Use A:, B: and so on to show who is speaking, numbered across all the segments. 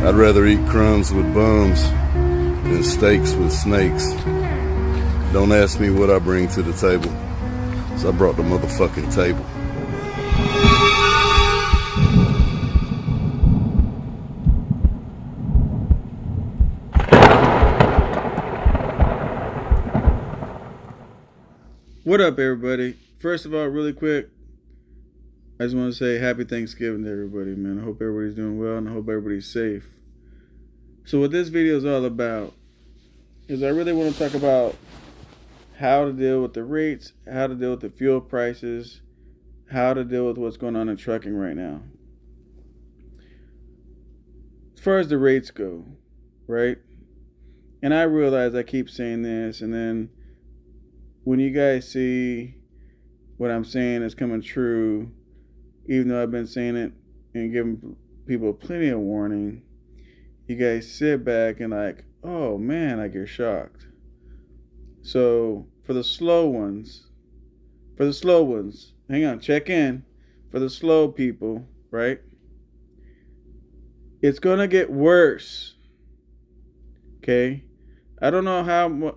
A: I'd rather eat crumbs with bums than steaks with snakes. Don't ask me what I bring to the table, 'cause I brought the motherfucking table.
B: What up, everybody? First of all, really quick, I just want to say happy Thanksgiving to everybody, man. I hope everybody's doing well and I hope everybody's safe. So what this video is all about is I really want to talk about how to deal with the rates, how to deal with the fuel prices, how to deal with what's going on in trucking right now. As far as the rates go, right? And I realize I keep saying this, and then when you guys see what I'm saying is coming true, even though I've been saying it and giving people plenty of warning, you guys sit back and like, oh man, like you're shocked. So for the slow ones, hang on, check in. For the slow people, right? It's gonna get worse. Okay? I don't know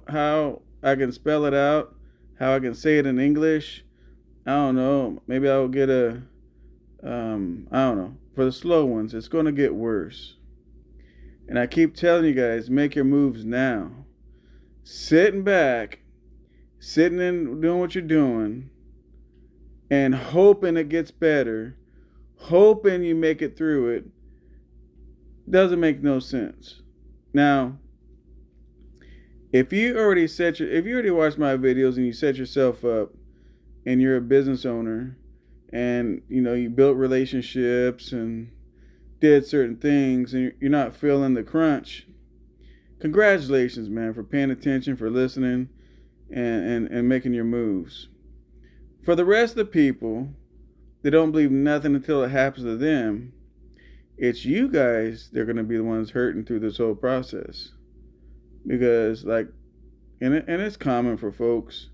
B: how I can spell it out, how I can say it in English. I don't know. Maybe I'll get I don't know. For the slow ones, it's going to get worse. And I keep telling you guys, make your moves now. Sitting back, sitting and doing what you're doing, and hoping it gets better, hoping you make it through it, doesn't make no sense. Now, if you already watched my videos and you set yourself up and you're a business owner and you built relationships and did certain things and you're not feeling the crunch, congratulations, man, for paying attention, for listening and making your moves. For the rest of the people that don't believe nothing until it happens to them, it's you guys that are going to be the ones hurting through this whole process. Because and it's common for folks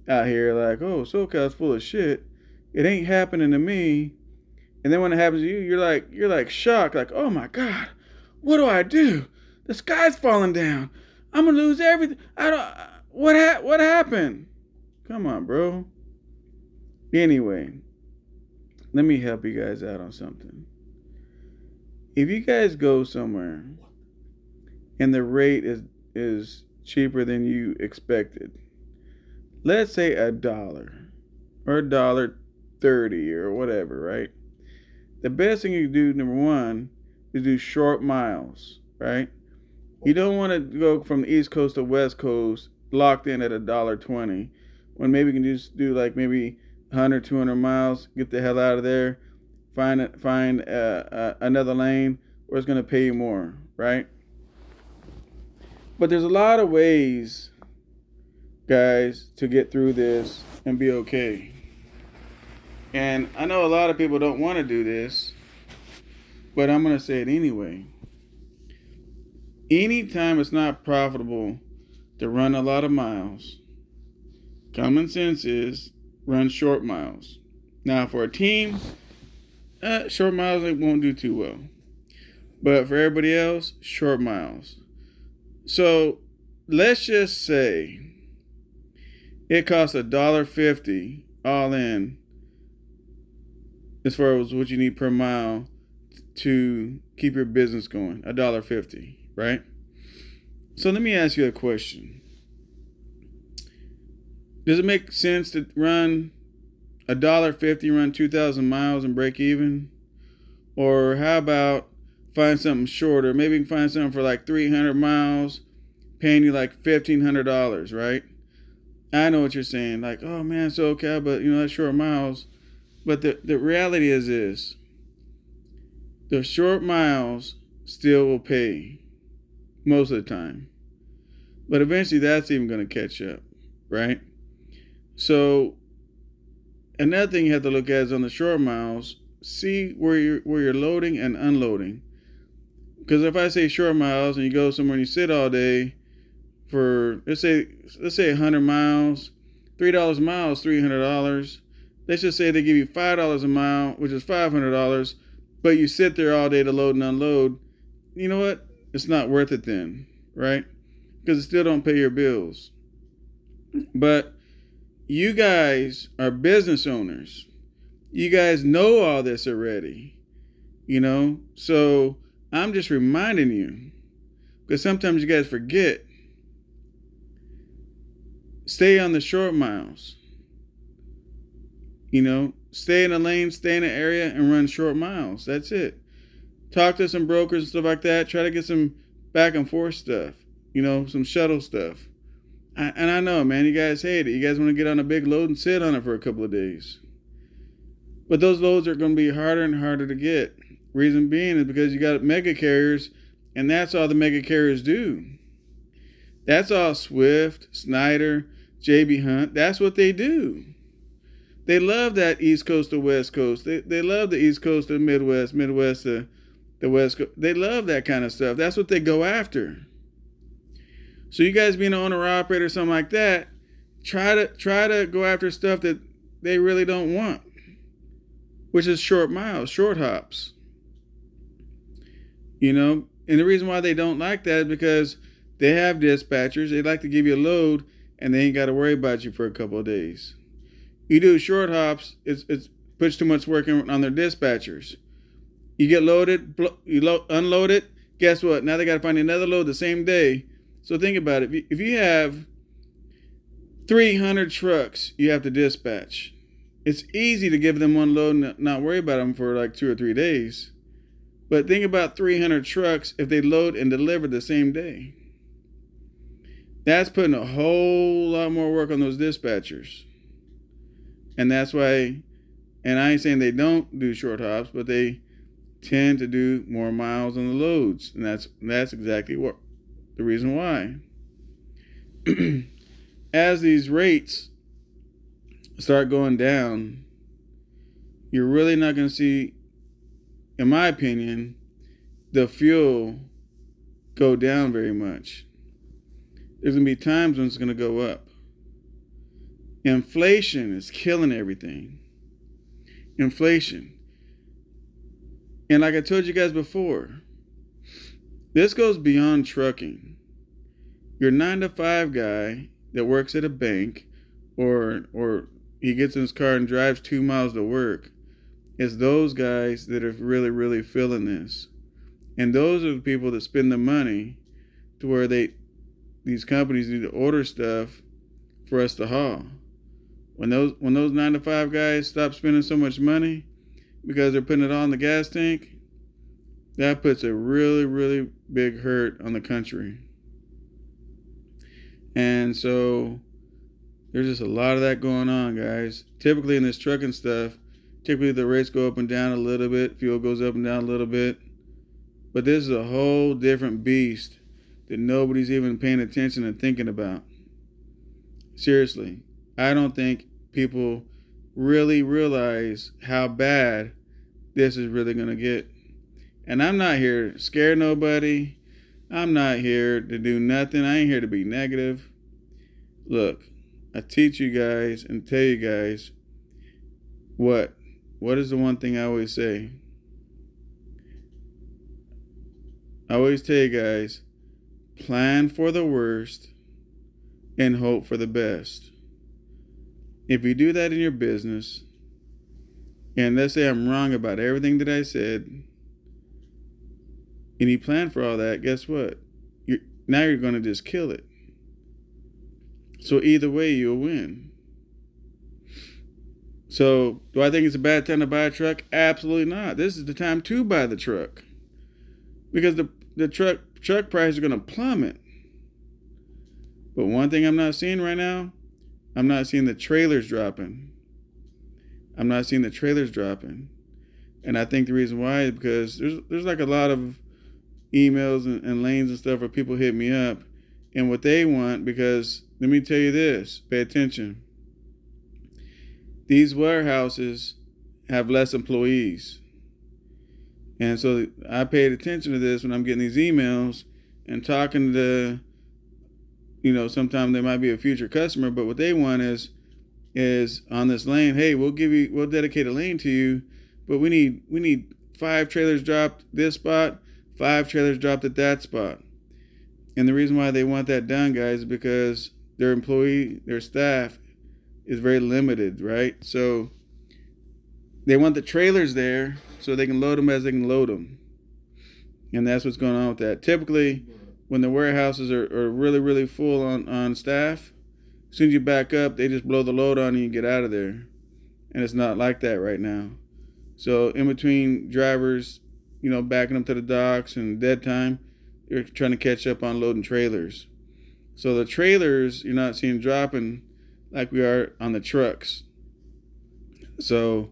B: out here like, oh, SoCal's full of shit. It ain't happening to me. And then when it happens to you, you're like shocked, like, oh my God, what do I do? The sky's falling down. I'm gonna lose everything. What happened? Come on, bro. Anyway, let me help you guys out on something. If you guys go somewhere and the rate is cheaper than you expected, let's say $1 or $1.30 or whatever, right? The best thing you can do, number one, is do short miles, right? You don't want to go from the East Coast to West Coast locked in at $1.20 when maybe you can just do like maybe 100, 200 miles, get the hell out of there, find another lane where it's going to pay you more, right? But there's a lot of ways, guys, to get through this and be okay. And I know a lot of people don't want to do this, but I'm going to say it anyway. Anytime it's not profitable to run a lot of miles, common sense is run short miles. Now, for a team, short miles they won't do too well. But for everybody else, short miles. So let's just say it costs $1.50 all in as far as what you need per mile to keep your business going. $1.50, right? So let me ask you a question. Does it make sense to run $1.50, run 2,000 miles and break even? Or how about find something shorter? Maybe you can find something for like 300 miles, paying you like $1,500, right? I know what you're saying. Like, oh man, so okay, but that's short miles. But the reality is this. The short miles still will pay most of the time. But eventually that's even going to catch up, right? So another thing you have to look at is on the short miles, see where you're loading and unloading. Because if I say short miles and you go somewhere and you sit all day for let's say 100 miles, $3 a mile is $300. Let's just say they give you $5 a mile, which is $500, but you sit there all day to load and unload. you know what? It's not worth it then, right? Because it still don't pay your bills. But you guys are business owners. You guys know all this already, So I'm just reminding you, because sometimes you guys forget. Stay on the short miles. Stay in the lane, stay in the area, and run short miles. That's it. Talk to some brokers and stuff like that. Try to get some back and forth stuff, some shuttle stuff. And I know, man, you guys hate it. You guys want to get on a big load and sit on it for a couple of days. But those loads are going to be harder and harder to get. Reason being is because you got mega carriers, and that's all the mega carriers do. That's all Swift, Snyder, JB Hunt. That's what they do. They love that East Coast to West Coast. They love the East Coast to the Midwest, Midwest to the West Coast. They love that kind of stuff. That's what they go after. So you guys being an owner-operator or something like that, try to go after stuff that they really don't want, which is short miles, short hops. And the reason why they don't like that is because they have dispatchers. They like to give you a load, and they ain't got to worry about you for a couple of days. You do short hops, it puts too much work on their dispatchers. You get loaded, unload it, guess what? Now they got to find another load the same day. So think about it. If you have 300 trucks you have to dispatch, it's easy to give them one load and not worry about them for like 2 or 3 days. But think about 300 trucks if they load and deliver the same day. That's putting a whole lot more work on those dispatchers. And that's why, and I ain't saying they don't do short hops, but they tend to do more miles on the loads. And that's exactly what the reason why. As these rates start going down, you're really not going to see, in my opinion, the fuel go down very much. There's going to be times when it's going to go up. Inflation is killing everything. Inflation. And like I told you guys before, this goes beyond trucking. Your 9-to-5 guy that works at a bank or he gets in his car and drives 2 miles to work is those guys that are really, really feeling this. And those are the people that spend the money to where these companies need to order stuff for us to haul. When those 9-to-5 guys stop spending so much money because they're putting it all in the gas tank, that puts a really, really big hurt on the country. And so there's just a lot of that going on, guys. Typically in this trucking stuff, the rates go up and down a little bit. Fuel goes up and down a little bit. But this is a whole different beast that nobody's even paying attention and thinking about. Seriously, I don't think people really realize how bad this is really going to get. And I'm not here to scare nobody. I'm not here to do nothing. I ain't here to be negative. Look, I teach you guys and tell you guys what is the one thing I always say? I always tell you guys, plan for the worst and hope for the best. If you do that in your business, and let's say I'm wrong about everything that I said, and you plan for all that, guess what? Now you're going to just kill it. So either way, you'll win. So do I think it's a bad time to buy a truck? Absolutely not. This is the time to buy the truck. Because the truck prices are going to plummet. But one thing I'm not seeing right now, I'm not seeing the trailers dropping. And I think the reason why is because there's like a lot of emails and lanes and stuff where people hit me up. And what they want, because let me tell you this, pay attention. These warehouses have less employees. And so I paid attention to this when I'm getting these emails and talking to, sometimes they might be a future customer, but what they want is on this lane, hey, we'll dedicate a lane to you, but we need 5 trailers dropped this spot, 5 trailers dropped at that spot. And the reason why they want that done, guys, is because their staff is very limited, right? So they want the trailers there so they can load them as they can load them. And that's what's going on with that. Typically, when the warehouses are really, really full on staff, as soon as you back up, they just blow the load on you and get out of there. And it's not like that right now. So in between drivers, backing them to the docks and dead time, you're trying to catch up on loading trailers. So the trailers, you're not seeing dropping like we are on the trucks. So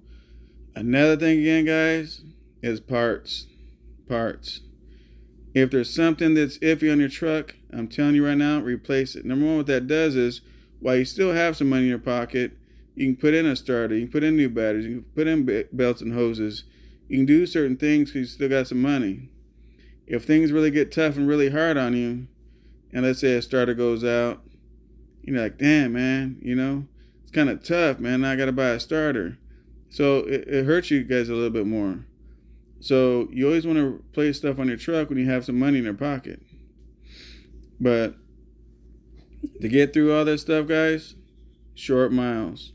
B: another thing again, guys, is parts. If there's something that's iffy on your truck, I'm telling you right now, replace it. Number one, what that does is, while you still have some money in your pocket, you can put in a starter, you can put in new batteries, you can put in belts and hoses. You can do certain things because you still got some money. If things really get tough and really hard on you, and let's say a starter goes out, you're like, damn, man, it's kind of tough, man. Now I got to buy a starter. So it hurts you guys a little bit more. So you always want to place stuff on your truck when you have some money in your pocket. But to get through all this stuff, guys, short miles.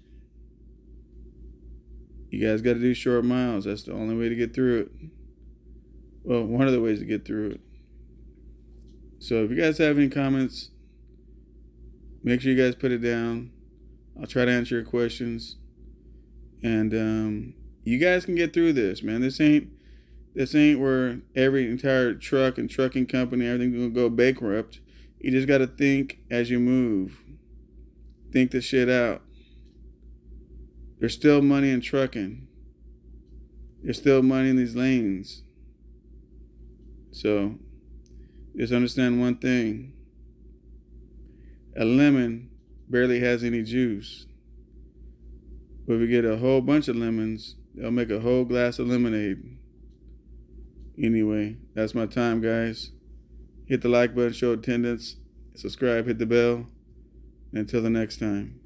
B: You guys got to do short miles. That's the only way to get through it. Well, one of the ways to get through it. So if you guys have any comments, make sure you guys put it down. I'll try to answer your questions. And you guys can get through this, man. This ain't where every entire truck and trucking company, everything's going to go bankrupt. You just got to think as you move. Think the shit out. There's still money in trucking. There's still money in these lanes. So, just understand one thing. A lemon barely has any juice. But if we get a whole bunch of lemons, they'll make a whole glass of lemonade. Anyway, that's my time, guys. Hit the like button, show attendance, subscribe, hit the bell. And until the next time.